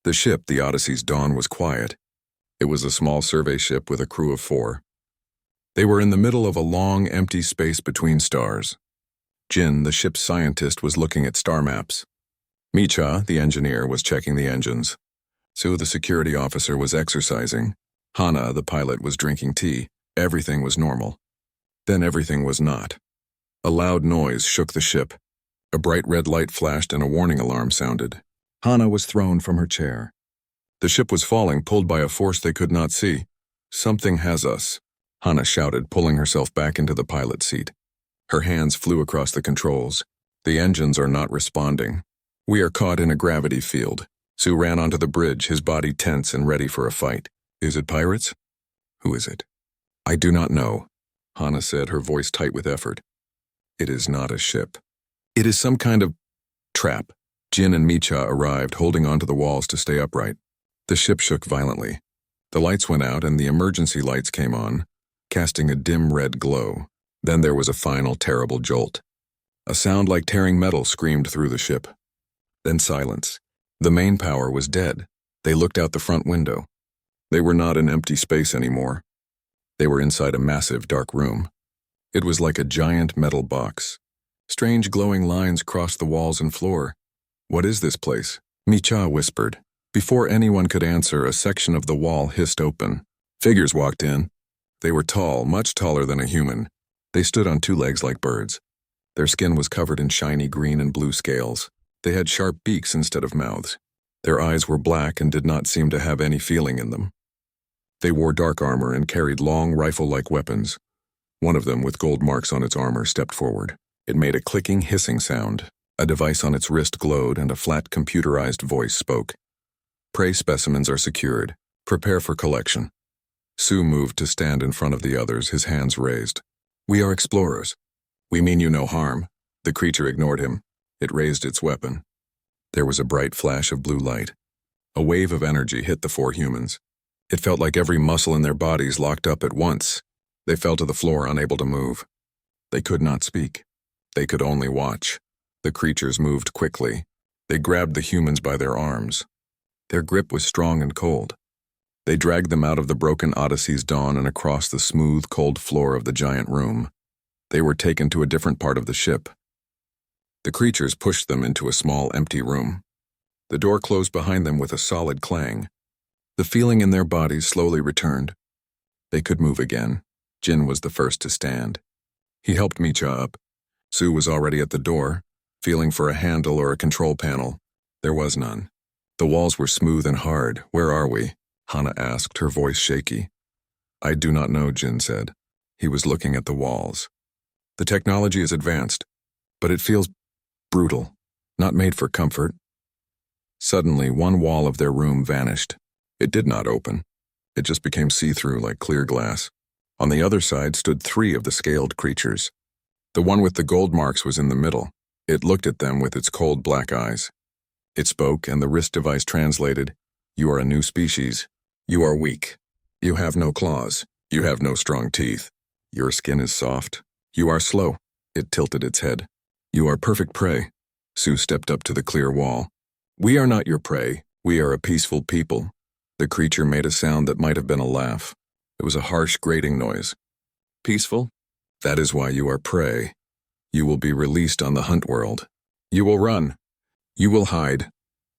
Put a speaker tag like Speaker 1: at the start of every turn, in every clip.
Speaker 1: The ship, the Odyssey's Dawn, was quiet. It was a small survey ship with a crew of 4. They were in the middle of a long, empty space between stars. Jin, the ship's scientist, was looking at star maps. Micha, the engineer, was checking the engines. Su, the security officer, was exercising. Hana, the pilot, was drinking tea. Everything was normal. Then everything was not. A loud noise shook the ship. A bright red light flashed and a warning alarm sounded. Hana was thrown from her chair. The ship was falling, pulled by a force they could not see. "Something has us," Hana shouted, pulling herself back into the pilot's seat. Her hands flew across the controls. "The engines are not responding. We are caught in a gravity field." Su ran onto the bridge, his body tense and ready for a fight. "Is it pirates? Who is it?" "I do not know," Hana said, her voice tight with effort. "It is not a ship. It is some kind of trap." Jin and Micha arrived, holding onto the walls to stay upright. The ship shook violently. The lights went out and the emergency lights came on, casting a dim red glow. Then there was a final terrible jolt. A sound like tearing metal screamed through the ship. Then silence. The main power was dead. They looked out the front window. They were not in empty space anymore. They were inside a massive dark room. It was like a giant metal box. Strange glowing lines crossed the walls and floor. "What is this place?" Micha whispered. Before anyone could answer, a section of the wall hissed open. Figures walked in. They were tall, much taller than a human. They stood on 2 legs like birds. Their skin was covered in shiny green and blue scales. They had sharp beaks instead of mouths. Their eyes were black and did not seem to have any feeling in them. They wore dark armor and carried long, rifle-like weapons. One of them, with gold marks on its armor, stepped forward. It made a clicking, hissing sound. A device on its wrist glowed and a flat, computerized voice spoke. "Prey specimens are secured. Prepare for collection." Su moved to stand in front of the others, his hands raised. "We are explorers. We mean you no harm." The creature ignored him. It raised its weapon. There was a bright flash of blue light. A wave of energy hit the 4 humans. It felt like every muscle in their bodies locked up at once. They fell to the floor, unable to move. They could not speak. They could only watch. The creatures moved quickly. They grabbed the humans by their arms. Their grip was strong and cold. They dragged them out of the broken Odyssey's Dawn and across the smooth, cold floor of the giant room. They were taken to a different part of the ship. The creatures pushed them into a small, empty room. The door closed behind them with a solid clang. The feeling in their bodies slowly returned. They could move again. Jin was the first to stand. He helped Micha up. Su was already at the door, feeling for a handle or a control panel. There was none. The walls were smooth and hard. "Where are we?" Hana asked, her voice shaky. "I do not know," Jin said. He was looking at the walls. "The technology is advanced, but it feels brutal, not made for comfort." Suddenly, one wall of their room vanished. It did not open. It just became see-through like clear glass. On the other side stood 3 of the scaled creatures. The one with the gold marks was in the middle. It looked at them with its cold black eyes. It spoke, and the wrist device translated, "You are a new species. You are weak. You have no claws. You have no strong teeth. Your skin is soft. You are slow." It tilted its head. "You are perfect prey." Su stepped up to the clear wall. "We are not your prey. We are a peaceful people." The creature made a sound that might have been a laugh. It was a harsh, grating noise. "Peaceful? That is why you are prey. You will be released on the hunt world. You will run. You will hide.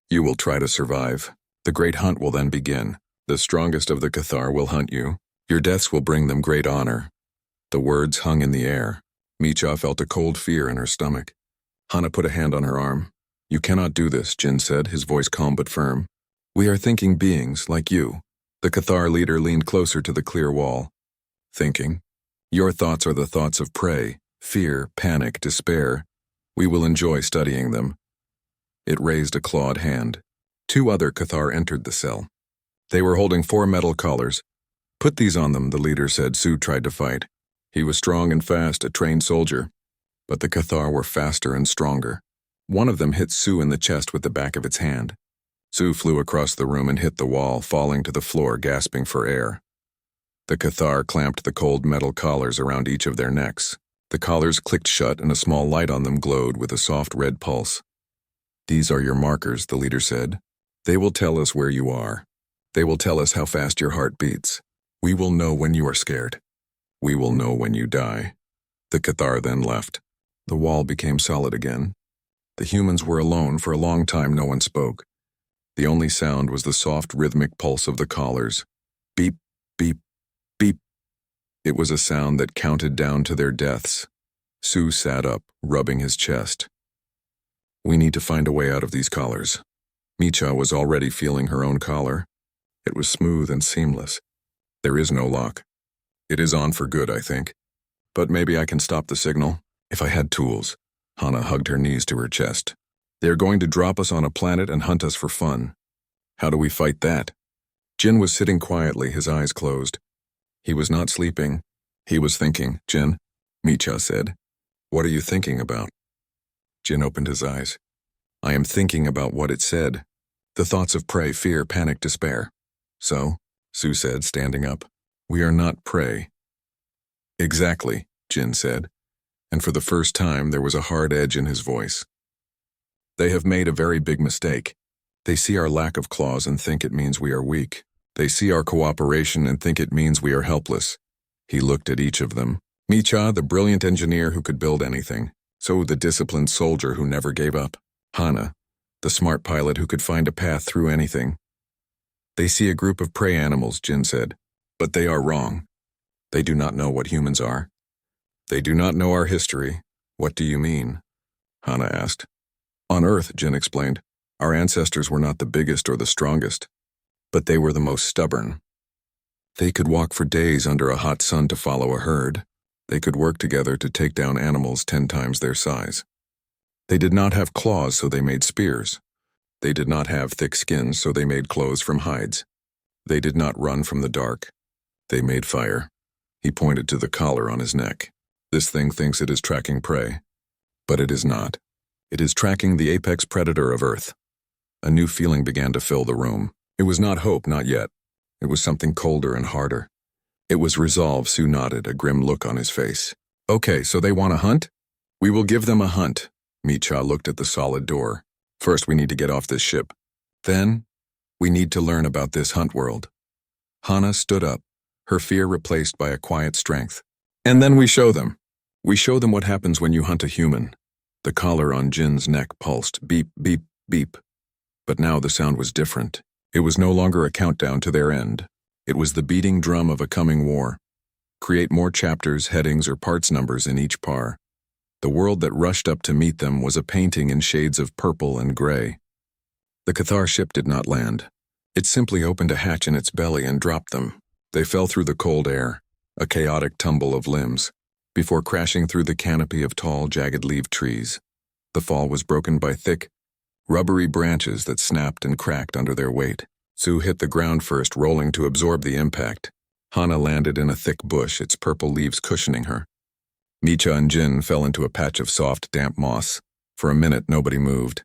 Speaker 1: You will try to survive. The great hunt will then begin. The strongest of the Cathar will hunt you. Your deaths will bring them great honor." The words hung in the air. Micha felt a cold fear in her stomach. Hana put a hand on her arm. "You cannot do this," Jin said, his voice calm but firm. "We are thinking beings, like you." The Cathar leader leaned closer to the clear wall. "Thinking? Your thoughts are the thoughts of prey, fear, panic, despair. We will enjoy studying them." It raised a clawed hand. 2 other Cathar entered the cell. They were holding 4 metal collars. "Put these on them," the leader said. Su tried to fight. He was strong and fast, a trained soldier. But the Cathar were faster and stronger. One of them hit Su in the chest with the back of its hand. Su flew across the room and hit the wall, falling to the floor, gasping for air. The Cathar clamped the cold metal collars around each of their necks. The collars clicked shut and a small light on them glowed with a soft red pulse. "These are your markers," the leader said. They will tell us where you are. They will tell us how fast your heart beats. We will know when you are scared. We will know when you die. The Cathar then left. The wall became solid again. The humans were alone. For a long time no one spoke. The only sound was the soft rhythmic pulse of the collars. Beep, beep, beep. It was a sound that counted down to their deaths. Sue sat up, rubbing his chest. We need to find a way out of these collars. Micha was already feeling her own collar. It was smooth and seamless. There is no lock. It is on for good, I think. But maybe I can stop the signal, if I had tools. Hana hugged her knees to her chest. They are going to drop us on a planet and hunt us for fun. How do we fight that? Jin was sitting quietly, his eyes closed. He was not sleeping. He was thinking. Jin, Micha said. What are you thinking about? Jin opened his eyes. I am thinking about what it said. The thoughts of prey, fear, panic, despair. So, Sue said, standing up, we are not prey. Exactly, Jin said, and for the first time there was a hard edge in his voice. They have made a very big mistake. They see our lack of claws and think it means we are weak. They see our cooperation and think it means we are helpless. He looked at each of them. Micha, the brilliant engineer who could build anything. So the disciplined soldier who never gave up. Hana, the smart pilot who could find a path through anything. They see a group of prey animals, Jin said. But they are wrong. They do not know what humans are. They do not know our history. What do you mean? Hana asked. On Earth, Jin explained, our ancestors were not the biggest or the strongest, but they were the most stubborn. They could walk for days under a hot sun to follow a herd. They could work together to take down animals 10 times their size. They did not have claws, so they made spears. They did not have thick skins, so they made clothes from hides. They did not run from the dark. They made fire. He pointed to the collar on his neck. This thing thinks it is tracking prey, but it is not. It is tracking the apex predator of Earth. A new feeling began to fill the room. It was not hope, not yet. It was something colder and harder. It was resolve. Sue nodded, a grim look on his face. Okay, so they want a hunt? We will give them a hunt. Micha looked at the solid door. First, we need to get off this ship. Then, we need to learn about this hunt world. Hana stood up, her fear replaced by a quiet strength. And then we show them. We show them what happens when you hunt a human. The collar on Jin's neck pulsed, beep, beep, beep. But now the sound was different. It was no longer a countdown to their end. It was the beating drum of a coming war. Create more chapters, headings, or parts numbers in each par. The world that rushed up to meet them was a painting in shades of purple and gray. The Cathar ship did not land. It simply opened a hatch in its belly and dropped them. They fell through the cold air, a chaotic tumble of limbs, before crashing through the canopy of tall, jagged-leaved trees. The fall was broken by thick, rubbery branches that snapped and cracked under their weight. Sue hit the ground first, rolling to absorb the impact. Hana landed in a thick bush, its purple leaves cushioning her. Micha and Jin fell into a patch of soft, damp moss. For a minute, nobody moved.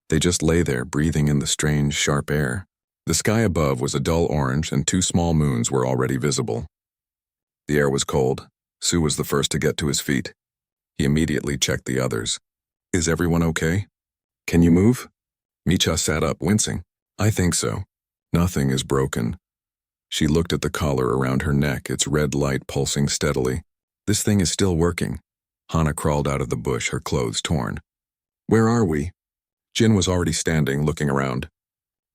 Speaker 1: They just lay there, breathing in the strange, sharp air. The sky above was a dull orange, and 2 small moons were already visible. The air was cold. Sue was the first to get to his feet. He immediately checked the others. Is everyone okay? Can you move? Micha sat up, wincing. I think so. Nothing is broken. She looked at the collar around her neck, its red light pulsing steadily. This thing is still working. Hana crawled out of the bush, her clothes torn. Where are we? Jin was already standing, looking around.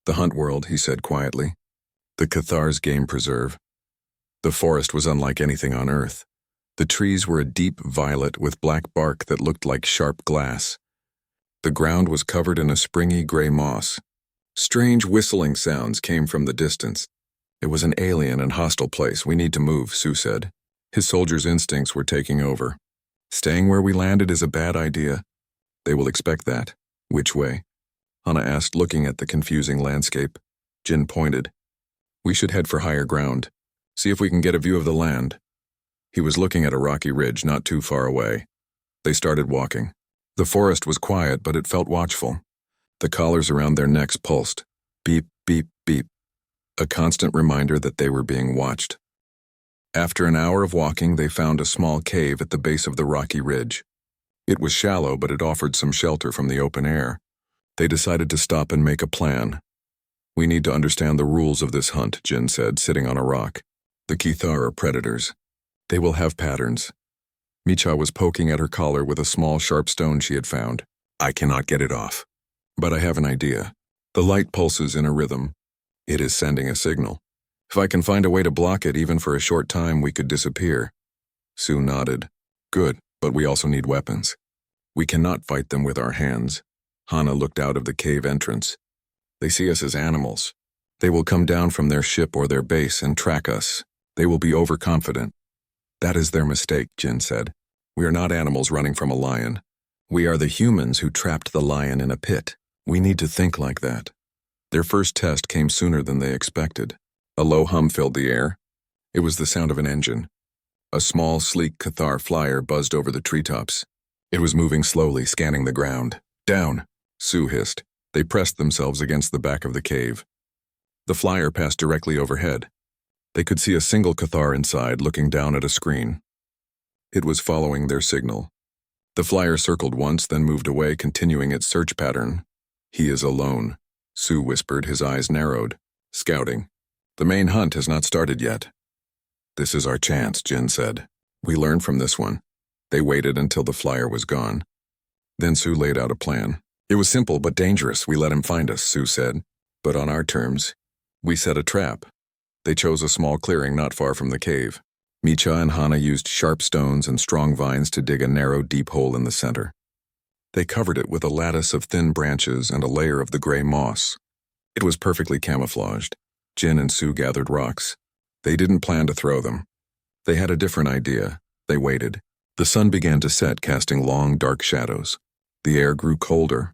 Speaker 1: The hunt world, he said quietly. The Cathar's game preserve. The forest was unlike anything on Earth. The trees were a deep violet with black bark that looked like sharp glass. The ground was covered in a springy gray moss. Strange whistling sounds came from the distance. It was an alien and hostile place. We need to move, Sue said. His soldier's instincts were taking over. Staying where we landed is a bad idea. They will expect that. Which way? Hana asked, looking at the confusing landscape. Jin pointed. We should head for higher ground. See if we can get a view of the land. He was looking at a rocky ridge not too far away. They started walking. The forest was quiet, but it felt watchful. The collars around their necks pulsed. Beep, beep, beep. A constant reminder that they were being watched. After an hour of walking, they found a small cave at the base of the rocky ridge. It was shallow, but it offered some shelter from the open air. They decided to stop and make a plan. We need to understand the rules of this hunt, Jin said, sitting on a rock. The Cathar are predators. They will have patterns. Micha was poking at her collar with a small sharp stone she had found. I cannot get it off. But I have an idea. The light pulses in a rhythm. It is sending a signal. If I can find a way to block it even for a short time, we could disappear. Sue nodded. Good, but we also need weapons. We cannot fight them with our hands. Hana looked out of the cave entrance. They see us as animals. They will come down from their ship or their base and track us. They will be overconfident. That is their mistake, Jin said. We are not animals running from a lion. We are the humans who trapped the lion in a pit. We need to think like that. Their first test came sooner than they expected. A low hum filled the air. It was the sound of an engine. A small, sleek Cathar flyer buzzed over the treetops. It was moving slowly, scanning the ground. Down, Sue hissed. They pressed themselves against the back of the cave. The flyer passed directly overhead. They could see a single Cathar inside, looking down at a screen. It was following their signal. The flyer circled once, then moved away, continuing its search pattern. He is alone, Sue whispered, his eyes narrowed. Scouting. The main hunt has not started yet. This is our chance, Jin said. We learned from this one. They waited until the flyer was gone. Then Sue laid out a plan. It was simple but dangerous. We let him find us, Sue said. But on our terms. We set a trap. They chose a small clearing not far from the cave. Micha and Hana used sharp stones and strong vines to dig a narrow, deep hole in the center. They covered it with a lattice of thin branches and a layer of the gray moss. It was perfectly camouflaged. Jin and Sue gathered rocks. They didn't plan to throw them. They had a different idea. They waited. The sun began to set, casting long, dark shadows. The air grew colder.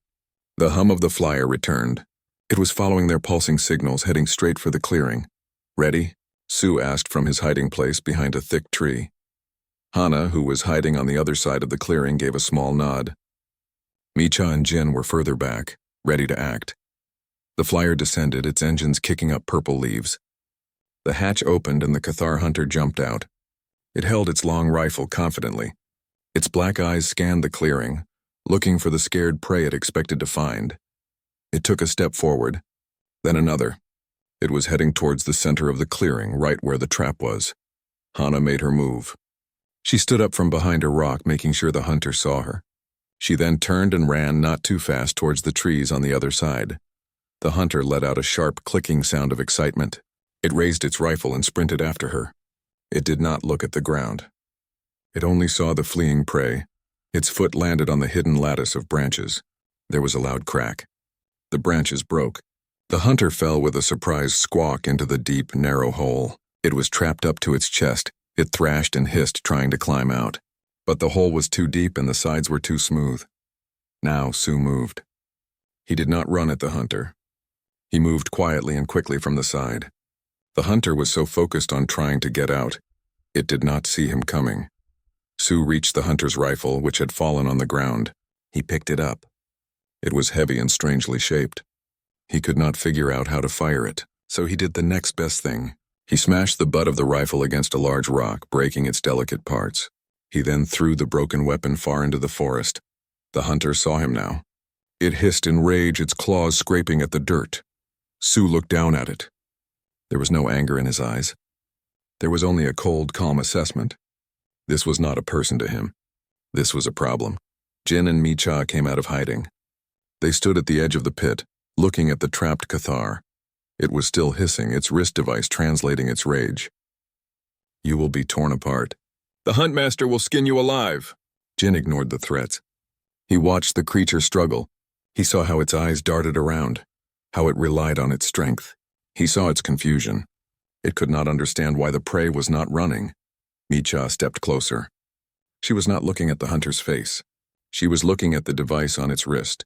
Speaker 1: The hum of the flyer returned. It was following their pulsing signals, heading straight for the clearing. Ready? Sue asked from his hiding place behind a thick tree. Hana, who was hiding on the other side of the clearing, gave a small nod. Micha and Jin were further back, ready to act. The flyer descended, its engines kicking up purple leaves. The hatch opened and the Cathar hunter jumped out. It held its long rifle confidently. Its black eyes scanned the clearing, looking for the scared prey it expected to find. It took a step forward, then another. It was heading towards the center of the clearing, right where the trap was. Hana made her move. She stood up from behind a rock, making sure the hunter saw her. She then turned and ran not too fast towards the trees on the other side. The hunter let out a sharp clicking sound of excitement. It raised its rifle and sprinted after her. It did not look at the ground. It only saw the fleeing prey. Its foot landed on the hidden lattice of branches. There was a loud crack. The branches broke. The hunter fell with a surprised squawk into the deep, narrow hole. It was trapped up to its chest. It thrashed and hissed, trying to climb out. But the hole was too deep and the sides were too smooth. Now Sue moved. He did not run at the hunter. He moved quietly and quickly from the side. The hunter was so focused on trying to get out, it did not see him coming. Sue reached the hunter's rifle, which had fallen on the ground. He picked it up. It was heavy and strangely shaped. He could not figure out how to fire it, so he did the next best thing. He smashed the butt of the rifle against a large rock, breaking its delicate parts. He then threw the broken weapon far into the forest. The hunter saw him now. It hissed in rage, its claws scraping at the dirt. Sue looked down at it. There was no anger in his eyes. There was only a cold, calm assessment. This was not a person to him. This was a problem. Jin and Micha came out of hiding. They stood at the edge of the pit, looking at the trapped Cathar. It was still hissing, its wrist device translating its rage. You will be torn apart. The Huntmaster will skin you alive. Jin ignored the threats. He watched the creature struggle. He saw how its eyes darted around, how it relied on its strength. He saw its confusion. It could not understand why the prey was not running. Micha stepped closer. She was not looking at the hunter's face. She was looking at the device on its wrist.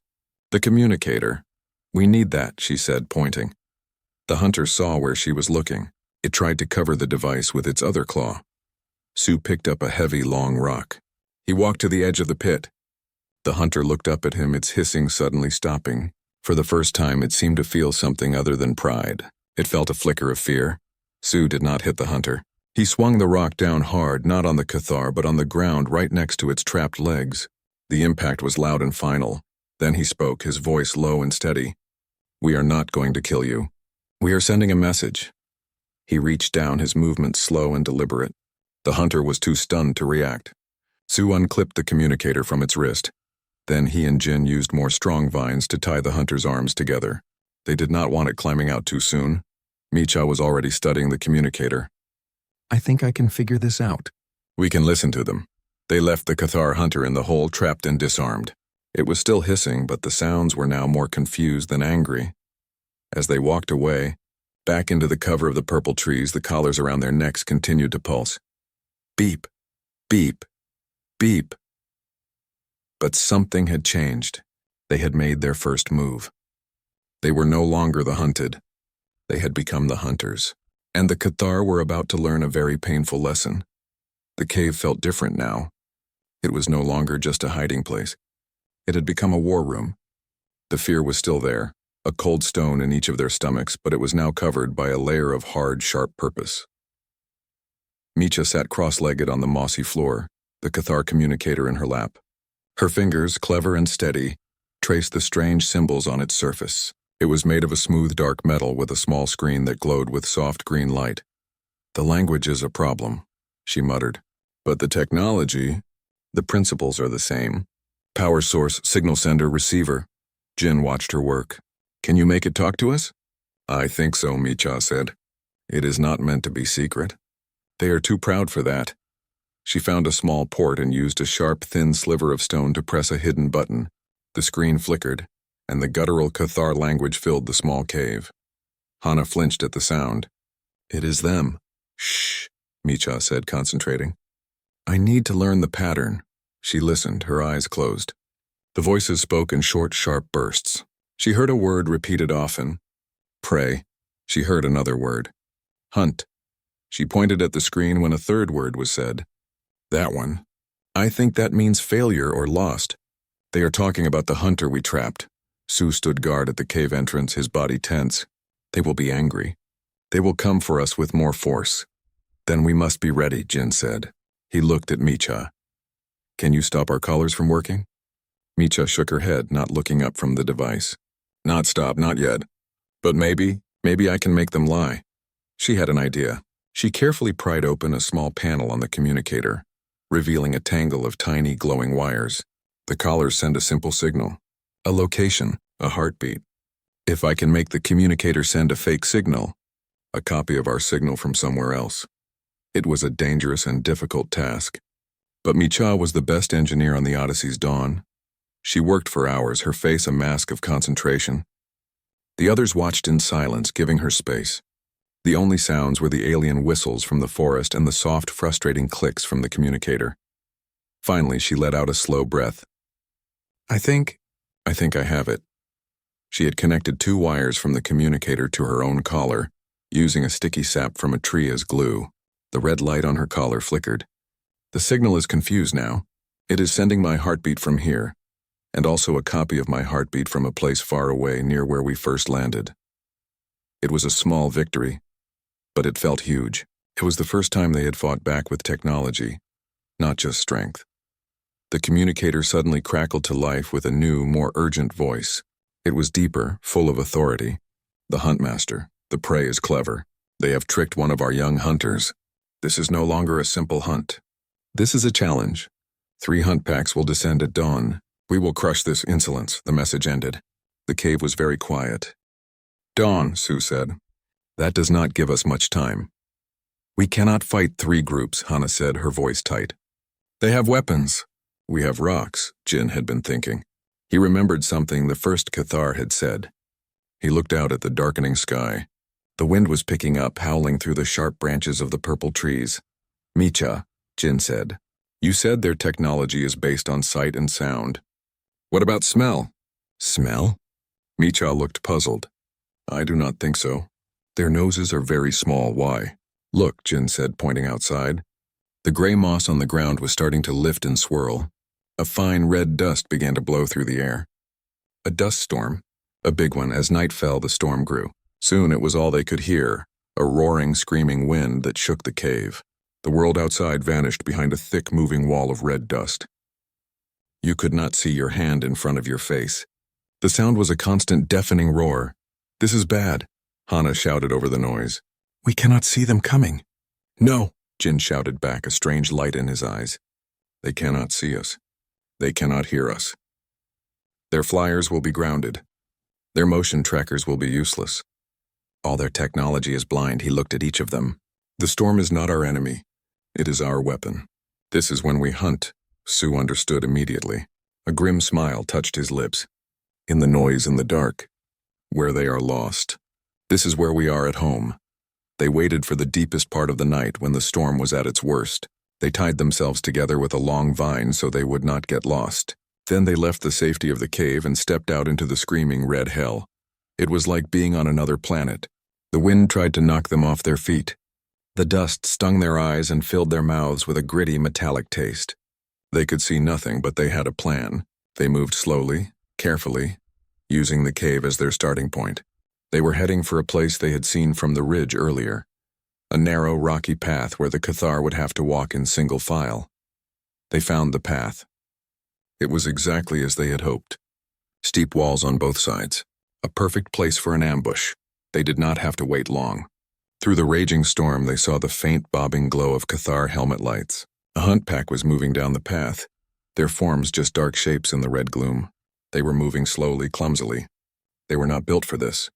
Speaker 1: The communicator. We need that, she said, pointing. The hunter saw where she was looking. It tried to cover the device with its other claw. Sue picked up a heavy, long rock. He walked to the edge of the pit. The hunter looked up at him, its hissing suddenly stopping. For the first time, it seemed to feel something other than pride. It felt a flicker of fear. Sue did not hit the hunter. He swung the rock down hard, not on the Cathar, but on the ground right next to its trapped legs. The impact was loud and final. Then he spoke, his voice low and steady. We are not going to kill you. "We are sending a message." He reached down, his movements slow and deliberate. The hunter was too stunned to react. Sue unclipped the communicator from its wrist. Then he and Jin used more strong vines to tie the hunter's arms together. They did not want it climbing out too soon. Micha was already studying the communicator. "I think I can figure this out." "We can listen to them." They left the Cathar hunter in the hole, trapped and disarmed. It was still hissing, but the sounds were now more confused than angry. As they walked away, back into the cover of the purple trees, the collars around their necks continued to pulse. Beep, beep, beep. But something had changed. They had made their first move. They were no longer the hunted. They had become the hunters. And the Cathar were about to learn a very painful lesson. The cave felt different now. It was no longer just a hiding place. It had become a war room. The fear was still there, a cold stone in each of their stomachs, but it was now covered by a layer of hard, sharp purpose. Micha sat cross-legged on the mossy floor, the Cathar communicator in her lap. Her fingers, clever and steady, traced the strange symbols on its surface. It was made of a smooth dark metal with a small screen that glowed with soft green light. "The language is a problem," she muttered. "But the technology, the principles are the same. Power source, signal sender, receiver." Jin watched her work. "Can you make it talk to us?" "I think so," Micha said. "It is not meant to be secret. They are too proud for that." She found a small port and used a sharp, thin sliver of stone to press a hidden button. The screen flickered, and the guttural Cathar language filled the small cave. Hana flinched at the sound. "It is them." "Shh," Micha said, concentrating. "I need to learn the pattern." She listened, her eyes closed. The voices spoke in short, sharp bursts. She heard a word repeated often. "Pray." She heard another word. "Hunt." She pointed at the screen when a third word was said. "That one. I think that means failure or lost. They are talking about the hunter we trapped." Sue stood guard at the cave entrance, his body tense. "They will be angry. They will come for us with more force." "Then we must be ready," Jin said. He looked at Micha. "Can you stop our collars from working?" Micha shook her head, not looking up from the device. "Not stop, not yet. But maybe I can make them lie." She had an idea. She carefully pried open a small panel on the communicator, revealing a tangle of tiny glowing wires. The collars send a simple signal. A location, a heartbeat. If I can make the communicator send a fake signal, a copy of our signal from somewhere else. It was a dangerous and difficult task. But Micha was the best engineer on the Odyssey's dawn. She worked for hours, her face a mask of concentration. The others watched in silence, giving her space. The only sounds were the alien whistles from the forest and the soft, frustrating clicks from the communicator. Finally, she let out a slow breath. I think I have it." She had connected 2 wires from the communicator to her own collar, using a sticky sap from a tree as glue. The red light on her collar flickered. "The signal is confused now. It is sending my heartbeat from here, and also a copy of my heartbeat from a place far away near where we first landed." It was a small victory, but it felt huge. It was the first time they had fought back with technology, not just strength. The communicator suddenly crackled to life with a new, more urgent voice. It was deeper, full of authority. "The Huntmaster, the prey is clever. They have tricked one of our young hunters. This is no longer a simple hunt. This is a challenge. 3 hunt packs will descend at dawn. We will crush this insolence," the message ended. The cave was very quiet. "Dawn," Sue said. "That does not give us much time." "We cannot fight 3 groups, Hana said, her voice tight. "They have weapons. We have rocks," Jin had been thinking. He remembered something the first Cathar had said. He looked out at the darkening sky. The wind was picking up, howling through the sharp branches of the purple trees. "Micha," Jin said, "you said their technology is based on sight and sound. What about smell?" "Smell?" Micha looked puzzled. "I do not think so. Their noses are very small. Why?" "Look," Jin said, pointing outside. The gray moss on the ground was starting to lift and swirl. A fine red dust began to blow through the air. A dust storm. A big one. As night fell, the storm grew. Soon it was all they could hear, a roaring, screaming wind that shook the cave. The world outside vanished behind a thick, moving wall of red dust. You could not see your hand in front of your face. The sound was a constant, deafening roar. "This is bad." Hana shouted over the noise. "We cannot see them coming." "No," Jin shouted back, a strange light in his eyes. "They cannot see us. They cannot hear us. Their flyers will be grounded. Their motion trackers will be useless. All their technology is blind." He looked at each of them. "The storm is not our enemy. It is our weapon. This is when we hunt." Su understood immediately. A grim smile touched his lips. "In the noise in the dark, where they are lost. This is where we are at home." They waited for the deepest part of the night when the storm was at its worst. They tied themselves together with a long vine so they would not get lost. Then they left the safety of the cave and stepped out into the screaming red hell. It was like being on another planet. The wind tried to knock them off their feet. The dust stung their eyes and filled their mouths with a gritty metallic taste. They could see nothing, but they had a plan. They moved slowly, carefully, using the cave as their starting point. They were heading for a place they had seen from the ridge earlier, a narrow, rocky path where the Cathar would have to walk in single file. They found the path. It was exactly as they had hoped. Steep walls on both sides, a perfect place for an ambush. They did not have to wait long. Through the raging storm, they saw the faint bobbing glow of Cathar helmet lights. A hunt pack was moving down the path, their forms just dark shapes in the red gloom. They were moving slowly, clumsily. They were not built for this.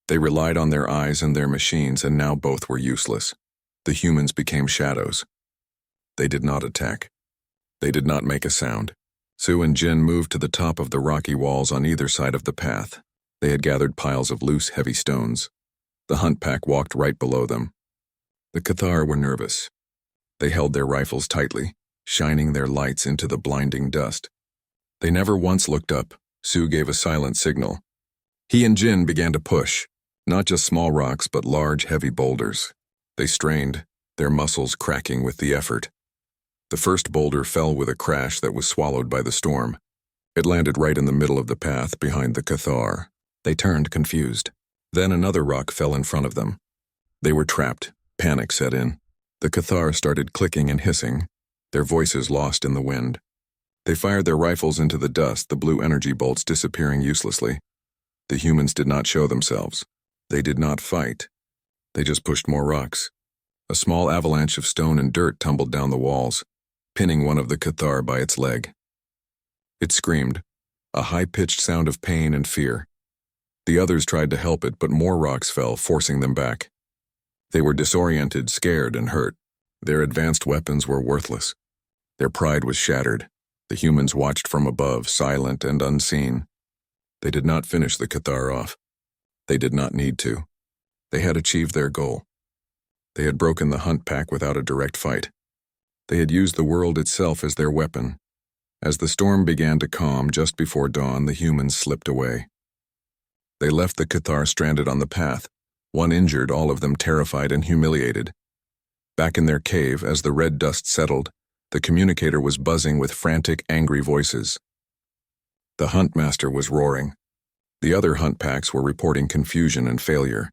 Speaker 1: They relied on their eyes and their machines, and now both were useless. The humans became shadows. They did not attack. They did not make a sound. Su and Jin moved to the top of the rocky walls on either side of the path. They had gathered piles of loose, heavy stones. The hunt pack walked right below them. The Cathar were nervous. They held their rifles tightly, shining their lights into the blinding dust. They never once looked up. Su gave a silent signal. He and Jin began to push, not just small rocks, but large, heavy boulders. They strained, their muscles cracking with the effort. The first boulder fell with a crash that was swallowed by the storm. It landed right in the middle of the path behind the Cathar. They turned, confused. Then another rock fell in front of them. They were trapped. Panic set in. The Cathar started clicking and hissing, their voices lost in the wind. They fired their rifles into the dust, the blue energy bolts disappearing uselessly. The humans did not show themselves. They did not fight. They just pushed more rocks. A small avalanche of stone and dirt tumbled down the walls, pinning one of the Cathar by its leg. It screamed, a high-pitched sound of pain and fear. The others tried to help it, but more rocks fell, forcing them back. They were disoriented, scared, and hurt. Their advanced weapons were worthless. Their pride was shattered. The humans watched from above, silent and unseen. They did not finish the Cathar off. They did not need to. They had achieved their goal. They had broken the hunt pack without a direct fight. They had used the world itself as their weapon. As the storm began to calm just before dawn, the humans slipped away. They left the Cathar stranded on the path, one injured, all of them terrified and humiliated. Back in their cave, as the red dust settled, the communicator was buzzing with frantic, angry voices. The huntmaster was roaring. The other hunt packs were reporting confusion and failure.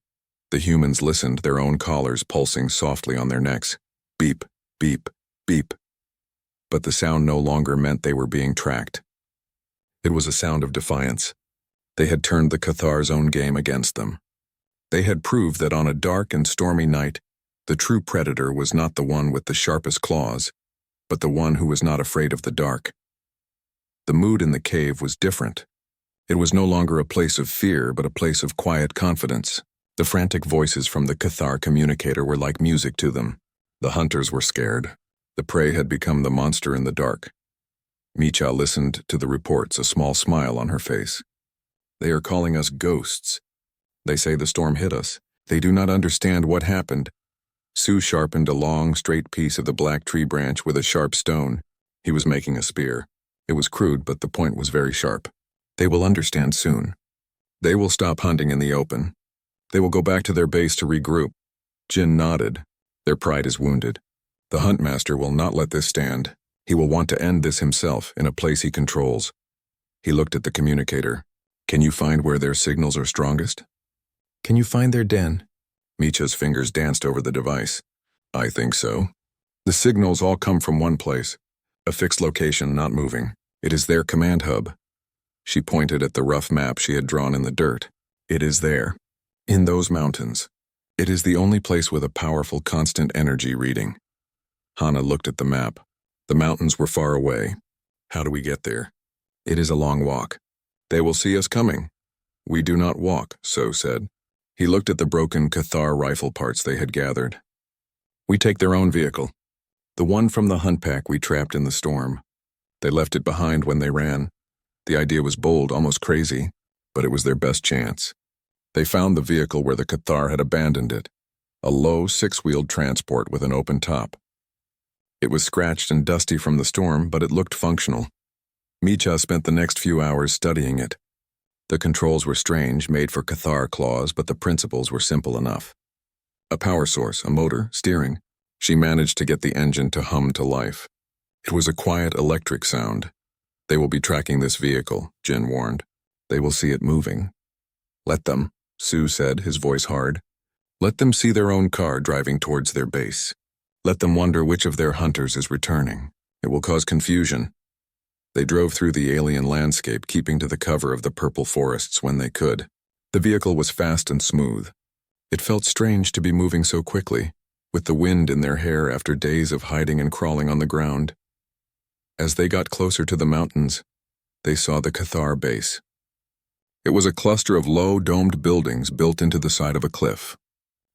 Speaker 1: The humans listened, their own collars pulsing softly on their necks. Beep, beep, beep. But the sound no longer meant they were being tracked. It was a sound of defiance. They had turned the Cathar's own game against them. They had proved that on a dark and stormy night, the true predator was not the one with the sharpest claws, but the one who was not afraid of the dark. The mood in the cave was different. It was no longer a place of fear, but a place of quiet confidence. The frantic voices from the Cathar communicator were like music to them. The hunters were scared. The prey had become the monster in the dark. Micha listened to the reports, a small smile on her face. They are calling us ghosts. They say the storm hit us. They do not understand what happened. Su sharpened a long, straight piece of the black tree branch with a sharp stone. He was making a spear. It was crude, but the point was very sharp. They will understand soon. They will stop hunting in the open. They will go back to their base to regroup. Jin nodded. Their pride is wounded. The huntmaster will not let this stand. He will want to end this himself in a place he controls. He looked at the communicator. Can you find where their signals are strongest? Can you find their den? Micha's fingers danced over the device. I think so. The signals all come from one place. A fixed location, not moving. It is their command hub. She pointed at the rough map she had drawn in the dirt. It is there. In those mountains. It is the only place with a powerful constant energy reading. Hana looked at the map. The mountains were far away. How do we get there? It is a long walk. They will see us coming. We do not walk, So said. He looked at the broken Cathar rifle parts they had gathered. We take their own vehicle. The one from the hunt pack we trapped in the storm. They left it behind when they ran. The idea was bold, almost crazy, but it was their best chance. They found the vehicle where the Cathar had abandoned it, a low, six-wheeled transport with an open top. It was scratched and dusty from the storm, but it looked functional. Micha spent the next few hours studying it. The controls were strange, made for Cathar claws, but the principles were simple enough. A power source, a motor, steering. She managed to get the engine to hum to life. It was a quiet electric sound. They will be tracking this vehicle, Jin warned. They will see it moving. Let them, Sue said, his voice hard. Let them see their own car driving towards their base. Let them wonder which of their hunters is returning. It will cause confusion. They drove through the alien landscape, keeping to the cover of the purple forests when they could. The vehicle was fast and smooth. It felt strange to be moving so quickly, with the wind in their hair after days of hiding and crawling on the ground. As they got closer to the mountains, they saw the Cathar base. It was a cluster of low, domed buildings built into the side of a cliff.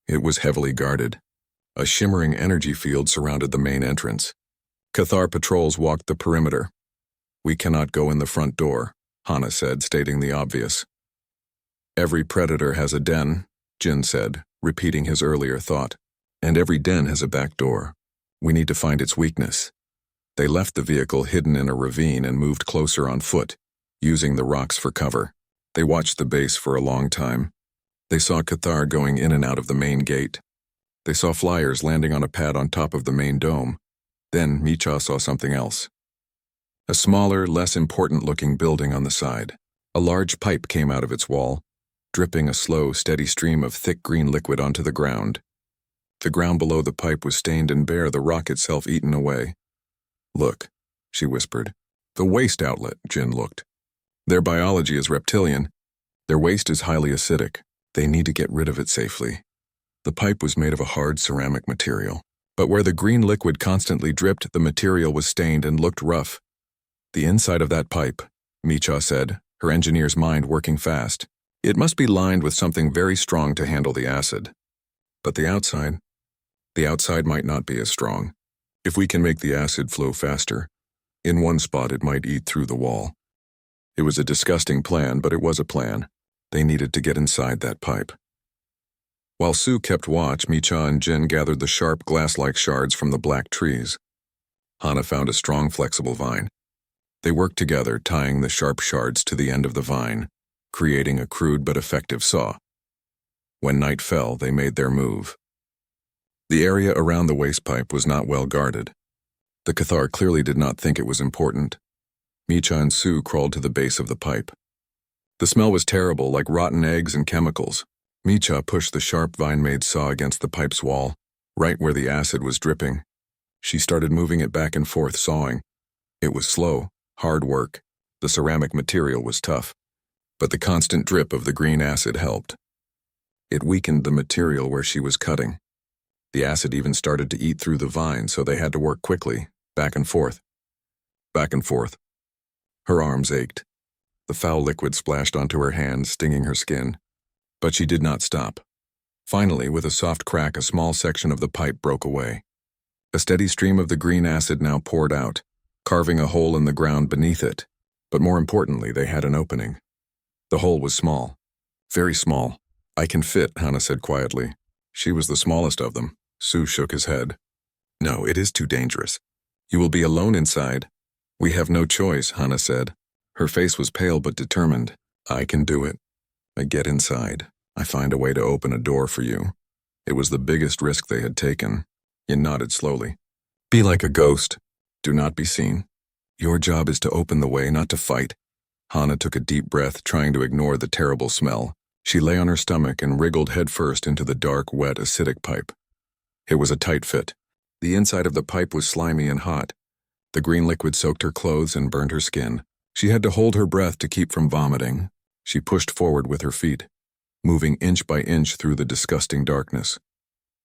Speaker 1: It was heavily guarded. A shimmering energy field surrounded the main entrance. Cathar patrols walked the perimeter. We cannot go in the front door, Hana said, stating the obvious. Every predator has a den, Jin said, repeating his earlier thought. And every den has a back door. We need to find its weakness. They left the vehicle hidden in a ravine and moved closer on foot, using the rocks for cover. They watched the base for a long time. They saw Cathar going in and out of the main gate. They saw flyers landing on a pad on top of the main dome. Then Micha saw something else. A smaller, less important-looking building on the side. A large pipe came out of its wall, dripping a slow, steady stream of thick green liquid onto the ground. The ground below the pipe was stained and bare, the rock itself eaten away. Look, she whispered. The waste outlet, Jin looked. Their biology is reptilian. Their waste is highly acidic. They need to get rid of it safely. The pipe was made of a hard ceramic material. But where the green liquid constantly dripped, the material was stained and looked rough. The inside of that pipe, Micha said, her engineer's mind working fast. It must be lined with something very strong to handle the acid. But the outside might not be as strong. If we can make the acid flow faster, in one spot it might eat through the wall. It was a disgusting plan, but it was a plan. They needed to get inside that pipe. While Sue kept watch, Micha and Jin gathered the sharp glass-like shards from the black trees. Hana found a strong, flexible vine. They worked together, tying the sharp shards to the end of the vine, creating a crude but effective saw. When night fell, they made their move. The area around the waste pipe was not well guarded. The Cathar clearly did not think it was important. Micha and Sue crawled to the base of the pipe. The smell was terrible, like rotten eggs and chemicals. Micha pushed the sharp vine-made saw against the pipe's wall, right where the acid was dripping. She started moving it back and forth, sawing. It was slow, hard work. The ceramic material was tough, but the constant drip of the green acid helped. It weakened the material where she was cutting. The acid even started to eat through the vine, so they had to work quickly, back and forth. Back and forth. Her arms ached. The foul liquid splashed onto her hands, stinging her skin. But she did not stop. Finally, with a soft crack, a small section of the pipe broke away. A steady stream of the green acid now poured out, carving a hole in the ground beneath it. But more importantly, they had an opening. The hole was small. Very small. I can fit, Hana said quietly. She was the smallest of them. Sue shook his head. No, it is too dangerous. You will be alone inside. We have no choice, Hana said. Her face was pale but determined. I can do it. I get inside. I find a way to open a door for you. It was the biggest risk they had taken. He nodded slowly. Be like a ghost. Do not be seen. Your job is to open the way, not to fight. Hana took a deep breath, trying to ignore the terrible smell. She lay on her stomach and wriggled headfirst into the dark, wet, acidic pipe. It was a tight fit. The inside of the pipe was slimy and hot. The green liquid soaked her clothes and burned her skin. She had to hold her breath to keep from vomiting. She pushed forward with her feet. moving inch by inch through the disgusting darkness.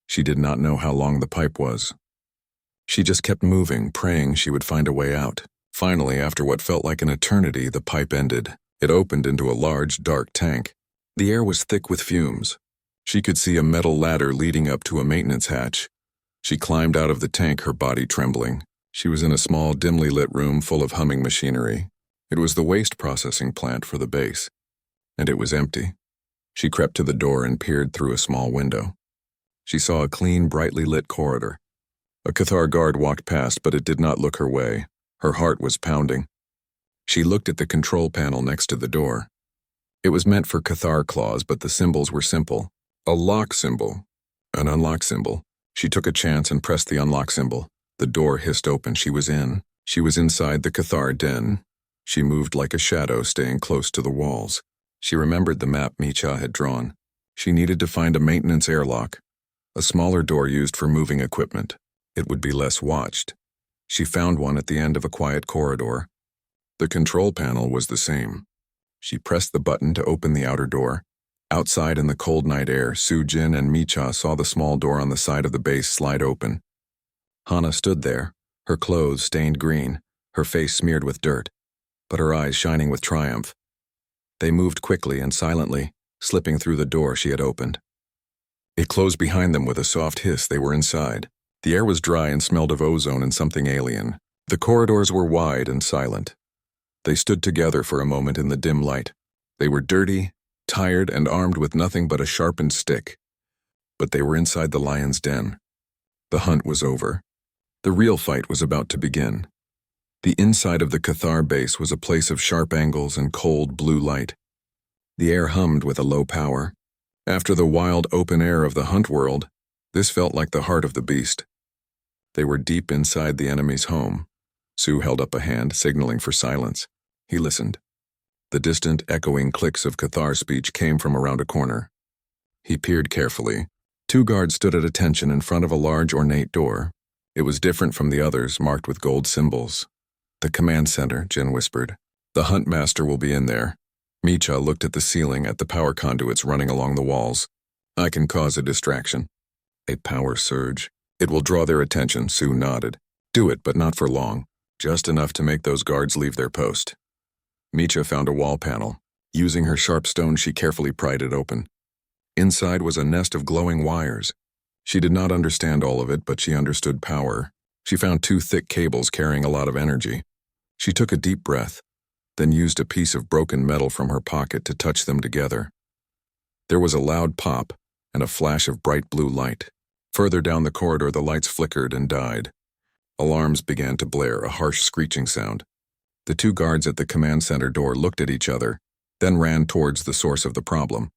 Speaker 1: She did not know how long the pipe was. She just kept moving, praying she would find a way out. Finally, after what felt like an eternity, the pipe ended. It opened into a large, dark tank. The air was thick with fumes. She could see a metal ladder leading up to a maintenance hatch. She climbed out of the tank, her body trembling. She was in a small, dimly lit room full of humming machinery. It was the waste processing plant for the base, and it was empty. She crept to the door and peered through a small window. She saw a clean, brightly lit corridor. A Cathar guard walked past, but it did not look her way. Her heart was pounding. She looked at the control panel next to the door. It was meant for Cathar claws, but the symbols were simple. A lock symbol, an unlock symbol. She took a chance and pressed the unlock symbol. The door hissed open. She was in. She was inside the Cathar den. She moved like a shadow, staying close to the walls. She remembered the map Micha had drawn. She needed to find a maintenance airlock, a smaller door used for moving equipment. It would be less watched. She found one at the end of a quiet corridor. The control panel was the same. She pressed the button to open the outer door. Outside in the cold night air, Su-Jin and Micha saw the small door on the side of the base slide open. Hana stood there, her clothes stained green, her face smeared with dirt, but her eyes shining with triumph. They moved quickly and silently, slipping through the door she had opened. It closed behind them with a soft hiss. They were inside. The air was dry and smelled of ozone and something alien. The corridors were wide and silent. They stood together for a moment in the dim light. They were dirty, tired, and armed with nothing but a sharpened stick. But they were inside the lion's den. The hunt was over. The real fight was about to begin. The inside of the Cathar base was a place of sharp angles and cold blue light. The air hummed with a low power. After the wild open air of the hunt world, this felt like the heart of the beast. They were deep inside the enemy's home. Su held up a hand, signaling for silence. He listened. The distant, echoing clicks of Cathar speech came from around a corner. He peered carefully. 2 guards stood at attention in front of a large, ornate door. It was different from the others, marked with gold symbols. The command center, Jin whispered. The hunt master will be in there. Micha looked at the ceiling, at the power conduits running along the walls. I can cause a distraction. A power surge. It will draw their attention, Su nodded. Do it, but not for long. Just enough to make those guards leave their post. Micha found a wall panel. Using her sharp stone, she carefully pried it open. Inside was a nest of glowing wires. She did not understand all of it, but she understood power. She found 2 thick cables carrying a lot of energy. She took a deep breath, then used a piece of broken metal from her pocket to touch them together. There was a loud pop and a flash of bright blue light. Further down the corridor, the lights flickered and died. Alarms began to blare, a harsh screeching sound. The 2 guards at the command center door looked at each other, then ran towards the source of the problem.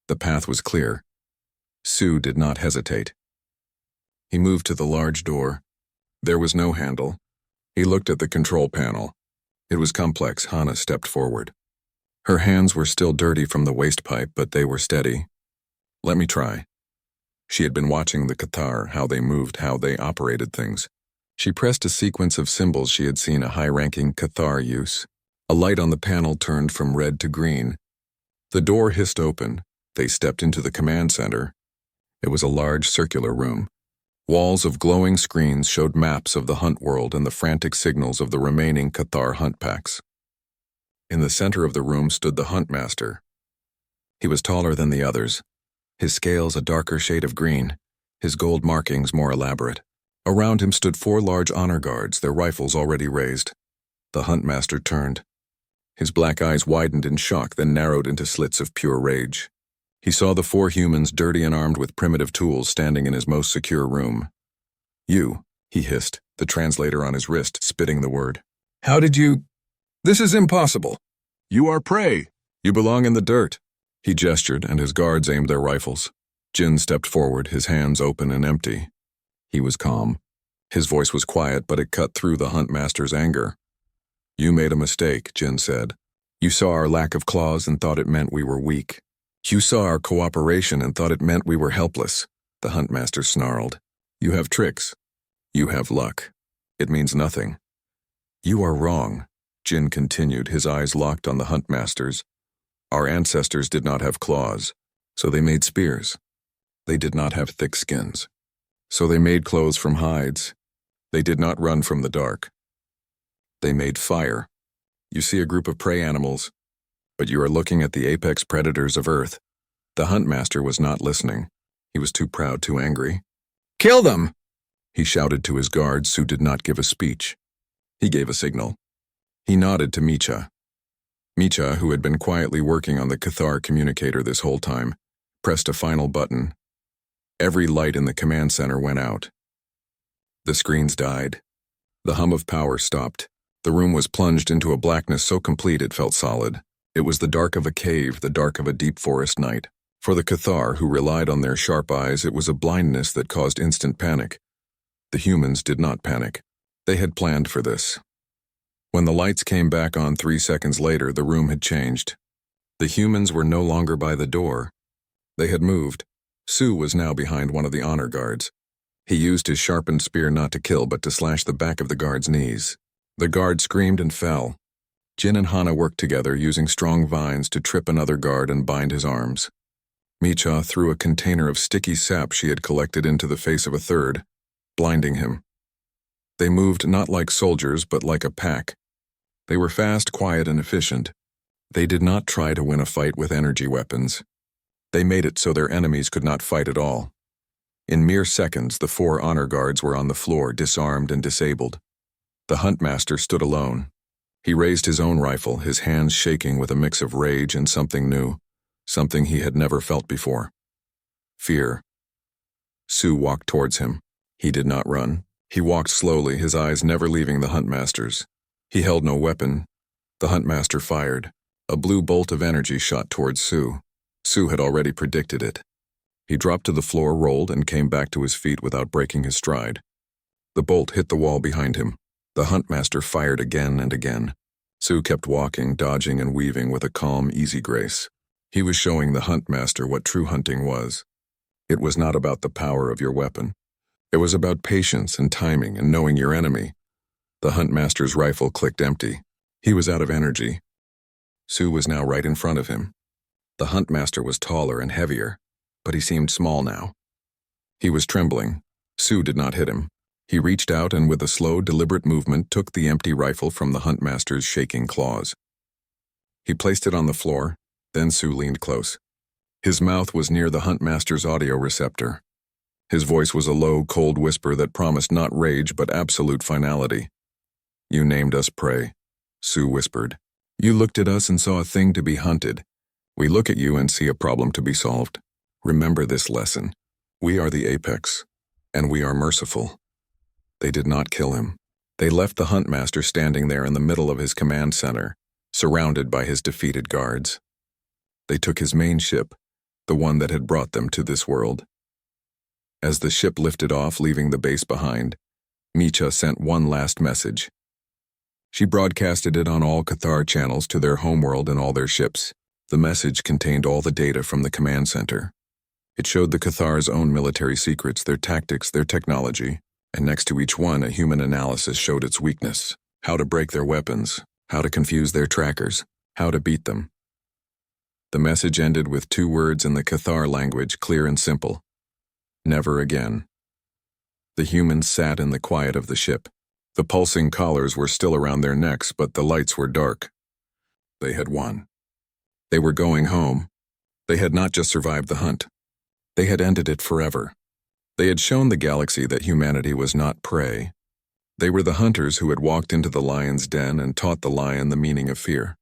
Speaker 1: The path was clear. Su did not hesitate. He moved to the large door. There was no handle. He looked at the control panel. It was complex. Hana stepped forward. Her hands were still dirty from the waste pipe, but they were steady. Let me try. She had been watching the Cathar, how they moved, how they operated things. She pressed a sequence of symbols she had seen a high-ranking Cathar use. A light on the panel turned from red to green. The door hissed open. They stepped into the command center. It was a large circular room. Walls of glowing screens showed maps of the hunt world and the frantic signals of the remaining Cathar hunt packs. In the center of the room stood the hunt master. He was taller than the others, his scales a darker shade of green, his gold markings more elaborate. Around him stood 4 large honor guards, their rifles already raised. The hunt master turned. His black eyes widened in shock, then narrowed into slits of pure rage. He saw the 4 humans, dirty and armed with primitive tools, standing in his most secure room. You, he hissed, the translator on his wrist, spitting the word. How did you... This is impossible. You are prey. You belong in the dirt. He gestured, and his guards aimed their rifles. Jin stepped forward, his hands open and empty. He was calm. His voice was quiet, but it cut through the hunt master's anger. You made a mistake, Jin said. You saw our lack of claws and thought it meant we were weak. You saw our cooperation and thought it meant we were helpless, the hunt master snarled. You have tricks. You have luck. It means nothing. You are wrong, Jin continued, his eyes locked on the hunt master's. Our ancestors did not have claws. So they made spears. They did not have thick skins. So they made clothes from hides. They did not run from the dark. They made fire. You see a group of prey animals, but you are looking at the apex predators of Earth. The Huntmaster was not listening. He was too proud, too angry. "Kill them!" he shouted to his guards, who did not give a speech. He gave a signal. He nodded to Micha. Micha, who had been quietly working on the Cathar communicator this whole time, pressed a final button. Every light in the command center went out. The screens died. The hum of power stopped. The room was plunged into a blackness so complete it felt solid. It was the dark of a cave, the dark of a deep forest night. For the Cathar, who relied on their sharp eyes, it was a blindness that caused instant panic. The humans did not panic. They had planned for this. When the lights came back on 3 seconds later, the room had changed. The humans were no longer by the door. They had moved. Sue was now behind one of the honor guards. He used his sharpened spear not to kill but to slash the back of the guard's knees. The guard screamed and fell. Jin and Hana worked together, using strong vines to trip another guard and bind his arms. Micha threw a container of sticky sap she had collected into the face of a third, blinding him. They moved not like soldiers but like a pack. They were fast, quiet, and efficient. They did not try to win a fight with energy weapons. They made it so their enemies could not fight at all. In mere seconds, the 4 honor guards were on the floor, disarmed and disabled. The Huntmaster stood alone. He raised his own rifle, his hands shaking with a mix of rage and something new, something he had never felt before. Fear. Sue walked towards him. He did not run. He walked slowly, his eyes never leaving the Huntmaster's. He held no weapon. The Huntmaster fired. A blue bolt of energy shot towards Sue. Sue had already predicted it. He dropped to the floor, rolled, and came back to his feet without breaking his stride. The bolt hit the wall behind him. The Huntmaster fired again and again. Sue kept walking, dodging and weaving with a calm, easy grace. He was showing the Huntmaster what true hunting was. It was not about the power of your weapon. It was about patience and timing and knowing your enemy. The Huntmaster's rifle clicked empty. He was out of energy. Sue was now right in front of him. The Huntmaster was taller and heavier, but he seemed small now. He was trembling. Sue did not hit him. He reached out and with a slow, deliberate movement took the empty rifle from the Huntmaster's shaking claws. He placed it on the floor, then Sue leaned close. His mouth was near the Huntmaster's audio receptor. His voice was a low, cold whisper that promised not rage but absolute finality. "You named us prey," Sue whispered. "You looked at us and saw a thing to be hunted. We look at you and see a problem to be solved. Remember this lesson. We are the apex, and we are merciful." They did not kill him. They left the Huntmaster standing there in the middle of his command center, surrounded by his defeated guards. They took his main ship, the one that had brought them to this world. As the ship lifted off, leaving the base behind, Micha sent one last message. She broadcasted it on all Cathar channels to their homeworld and all their ships. The message contained all the data from the command center. It showed the Cathar's own military secrets, their tactics, their technology, and next to each one a human analysis showed its weakness, how to break their weapons, how to confuse their trackers, how to beat them. The message ended with 2 words in the Cathar language, clear and simple. Never again. The humans sat in the quiet of the ship. The pulsing collars were still around their necks, but the lights were dark. They had won. They were going home. They had not just survived the hunt. They had ended it forever. They had shown the galaxy that humanity was not prey. They were the hunters who had walked into the lion's den and taught the lion the meaning of fear.